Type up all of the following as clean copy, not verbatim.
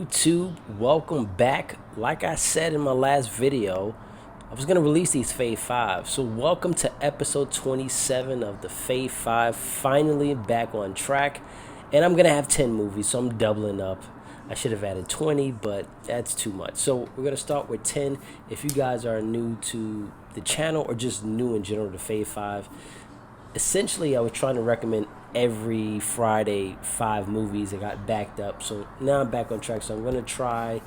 YouTube? Welcome back. Like I said in my last video, I was going to release these Fave 5. So welcome to episode 27 of the Fave 5. Finally back on track. And I'm going to have 10 movies, so I'm doubling up. I should have added 20, but that's too much. So we're going to start with 10. If you guys are new to the channel or just new in general to Fave 5, essentially I was trying to recommend every Friday 5 movies. I got backed up, so now I'm back on track. So I'm going to try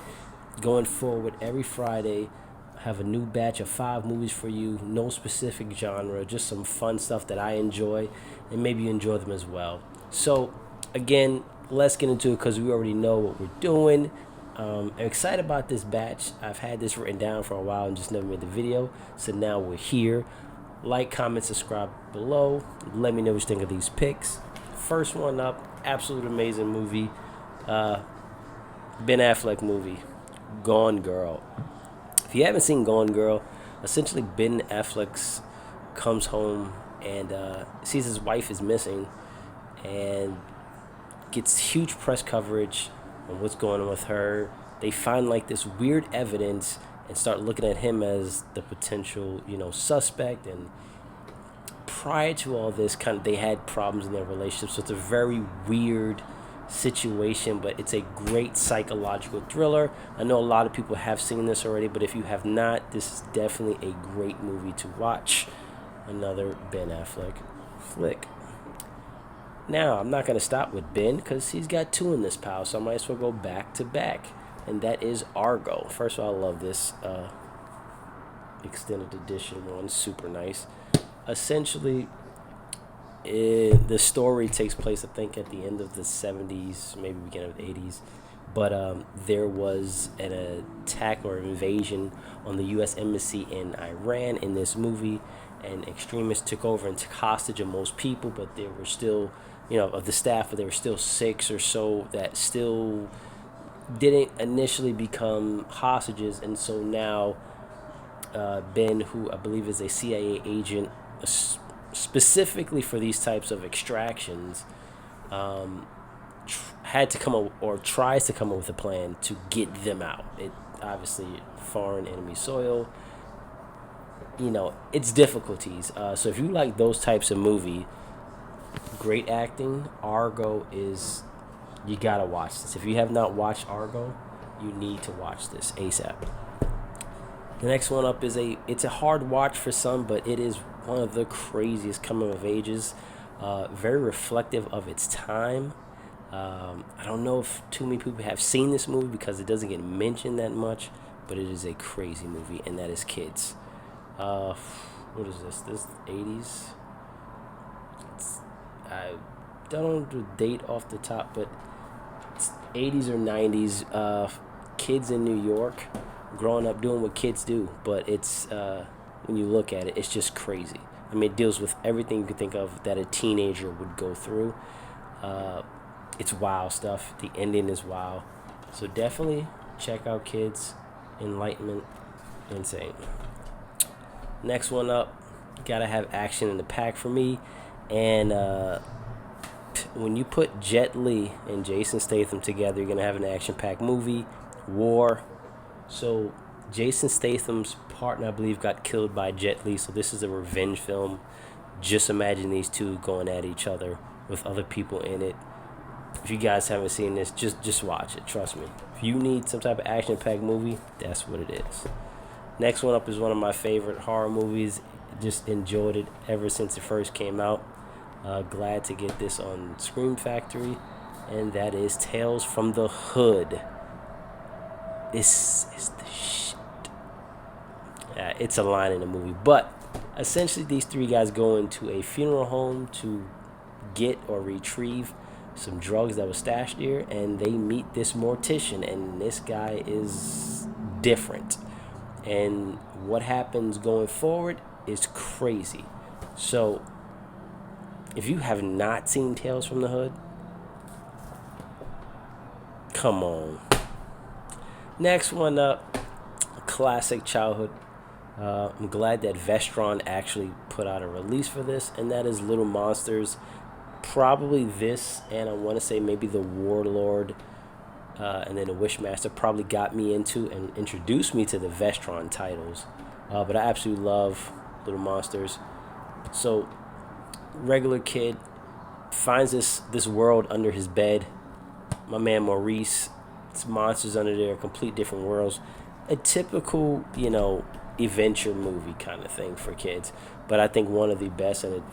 going forward every Friday. Have a new batch of 5 movies for you. No specific genre, just some fun stuff that I enjoy, and maybe you enjoy them as well. So again, let's get into it because we already know what we're doing. I'm excited about this batch. I've had this written down for a while and just never made the video, so now we're here. Like, comment, subscribe below. Let me know what you think of these picks. First one up, absolute amazing movie. Ben Affleck movie, Gone Girl. If you haven't seen Gone Girl, essentially Ben Affleck comes home and sees his wife is missing and gets huge press coverage on what's going on with her. They find like this weird evidence and start looking at him as the potential, suspect. And prior to all this, they had problems in their relationship. So it's a very weird situation, but it's a great psychological thriller. I know a lot of people have seen this already, but if you have not, this is definitely a great movie to watch. Another Ben Affleck flick. Now, I'm not going to stop with Ben because he's got 2 in this pile, so I might as well go back to back. And that is Argo. First of all, I love this extended edition one. Super nice. Essentially, the story takes place, I think, at the end of the 70s, maybe beginning of the 80s. But there was an attack or invasion on the U.S. Embassy in Iran in this movie. And extremists took over and took hostage of most people. But there were still, of the staff, but there were still 6 or so that still didn't initially become hostages. And so now Ben, who I believe is a CIA agent specifically for these types of extractions, had to come up or tries to come up with a plan to get them out. It obviously foreign enemy soil, it's difficulties. So if you like those types of movie, great acting. Argo is, you gotta watch this. If you have not watched Argo, you need to watch this ASAP. The next one up is it's a hard watch for some, but it is one of the craziest coming of ages. Very reflective of its time. I don't know if too many people have seen this movie because it doesn't get mentioned that much, but it is a crazy movie, and that is Kids. What is this? This 80s? I don't know the date off the top, but it's 80s or 90s. Kids in New York, growing up doing what kids do, but it's when you look at it, it's just crazy. I mean, it deals with everything you could think of that a teenager would go through. It's wild stuff. The ending is wild. So definitely check out Kids. Enlightenment, insane. Next one up, gotta have action in the pack for me. And when you put Jet Li and Jason Statham together, you're gonna have an action-packed movie. War. So Jason Statham's partner, I believe, got killed by Jet Li, so this is a revenge film. Just imagine these two going at each other with other people in it. If you guys haven't seen this, just watch it. Trust me. If you need some type of action-packed movie, that's what it is. Next one up is one of my favorite horror movies. Just enjoyed it ever since it first came out. Glad to get this on Scream Factory, and that is Tales from the Hood. This is the shit. It's a line in the movie, but essentially these 3 guys go into a funeral home to get or retrieve some drugs that was stashed there, and they meet this mortician, and this guy is different. And what happens going forward is crazy. So if you have not seen Tales from the Hood, come on. Next one up, classic childhood. I'm glad that Vestron actually put out a release for this, and that is Little Monsters. Probably this, and I want to say maybe the Warlord and then the Wishmaster probably got me into and introduced me to the Vestron titles. But I absolutely love Little Monsters. So, regular kid finds this world under his bed. My man Maurice, it's monsters under there, complete different worlds. A typical, adventure movie kind of thing for kids. But I think one of the best, and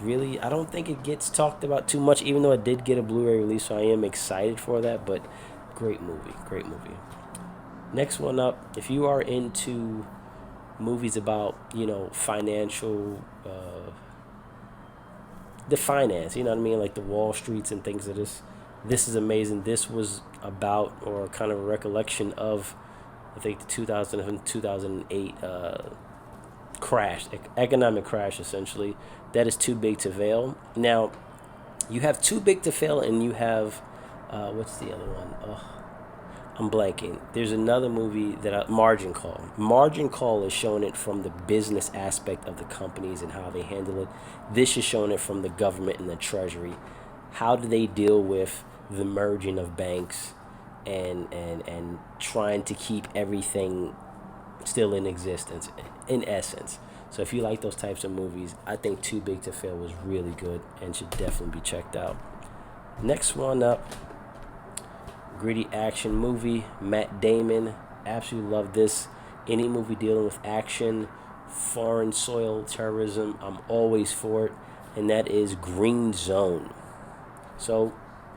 I don't think it gets talked about too much, even though it did get a Blu-ray release, so I am excited for that. But great movie, great movie. Next one up, if you are into movies about, financial, the finance, you know what I mean, like the Wall Streets and things of this is amazing. This was about, or kind of a recollection of, I think, the 2008 crash, economic crash, essentially. That is Too Big to Fail. Now, you have Too Big to Fail, and you have, what's the other one? Oh, I'm blanking. There's another movie Margin Call. Margin Call is showing it from the business aspect of the companies and how they handle it. This is showing it from the government and the treasury. How do they deal with the merging of banks and trying to keep everything still in existence, in essence. So if you like those types of movies, I think Too Big to Fail was really good and should definitely be checked out. Next one up, gritty action movie, Matt Damon. Absolutely love this. Any movie dealing with action, foreign soil, terrorism, I'm always for it. And that is Green Zone. So,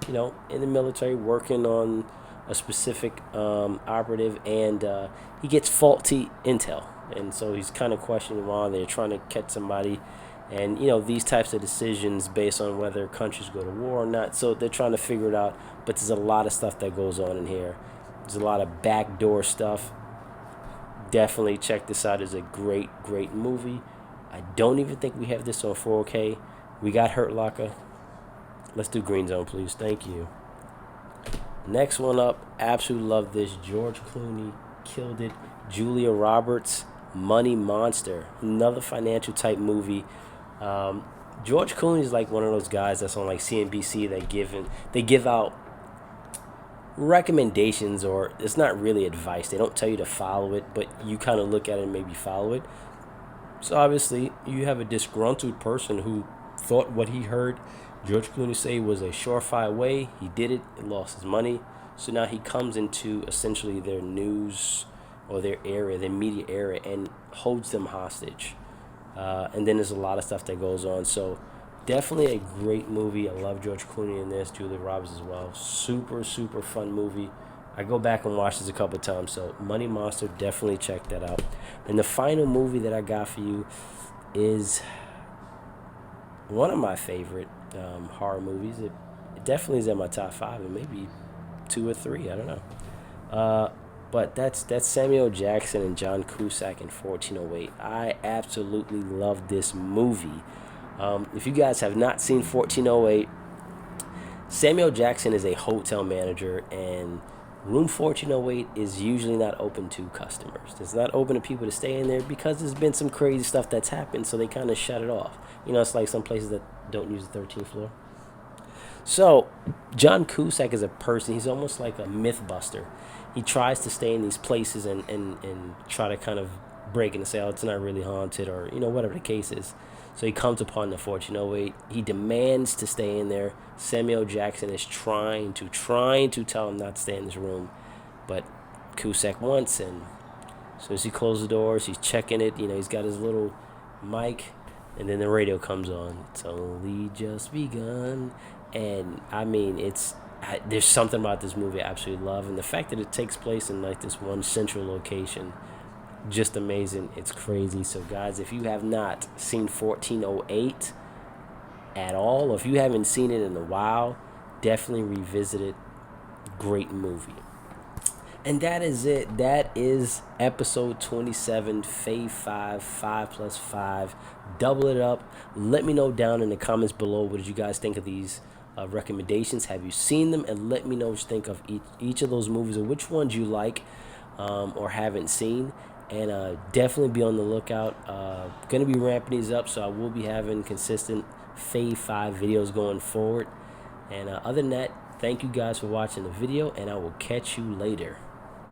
in the military, working on a specific operative, and he gets faulty intel. And so he's kind of questioning why they're trying to catch somebody. And, these types of decisions based on whether countries go to war or not. So they're trying to figure it out. But there's a lot of stuff that goes on in here. There's a lot of backdoor stuff. Definitely check this out. It's a great, great movie. I don't even think we have this on 4K. We got Hurt Locker. Let's do Green Zone, please. Thank you. Next one up. Absolutely love this. George Clooney killed it. Julia Roberts, Money Monster. Another financial type movie. George Clooney is like one of those guys that's on like CNBC. They give out recommendations, or it's not really advice. They don't tell you to follow it, but you kind of look at it and maybe follow it. So obviously you have a disgruntled person who thought what he heard George Clooney say was a surefire way. He did it and lost his money. So now he comes into essentially their news or their area, their media area, and holds them hostage. And then there's a lot of stuff that goes on. So definitely a great movie. I love George Clooney in this, Julia Roberts as well. Super, super fun movie. I go back and watch this a couple of times. So Money Monster, definitely check that out. And the final movie that I got for you is one of my favorite horror movies. It definitely is in my top 5, and maybe 2 or 3. I don't know. But that's Samuel Jackson and John Cusack in 1408. I absolutely love this movie. If you guys have not seen 1408, Samuel Jackson is a hotel manager, and room 1408 is usually not open to customers. It's not open to people to stay in there because there's been some crazy stuff that's happened, so they kind of shut it off. It's like some places that don't use the 13th floor. So, John Cusack is a person, he's almost like a myth buster. He tries to stay in these places and try to kind of break and say, oh, it's not really haunted, or, whatever the case is. So he comes upon the 1408. He demands to stay in there. Samuel Jackson is trying to tell him not to stay in this room. But Cusack wants, and as soon as he closes the doors, he's checking it. He's got his little mic, and then the radio comes on. It's only just begun. And, I mean, there's something about this movie I absolutely love. And the fact that it takes place in, like, this one central location, just amazing. It's crazy. So, guys, if you have not seen 1408 at all, or if you haven't seen it in a while, definitely revisit it. Great movie. And that is it. That is episode 27, Fave 5, 5 plus 5. Double it up. Let me know down in the comments below, what did you guys think of these recommendations? Have you seen them? And let me know what you think of each of those movies, or which ones you like or haven't seen. And definitely be on the lookout. Going to be ramping these up, so I will be having consistent Fave 5 videos going forward. And other than that, thank you guys for watching the video, and I will catch you later.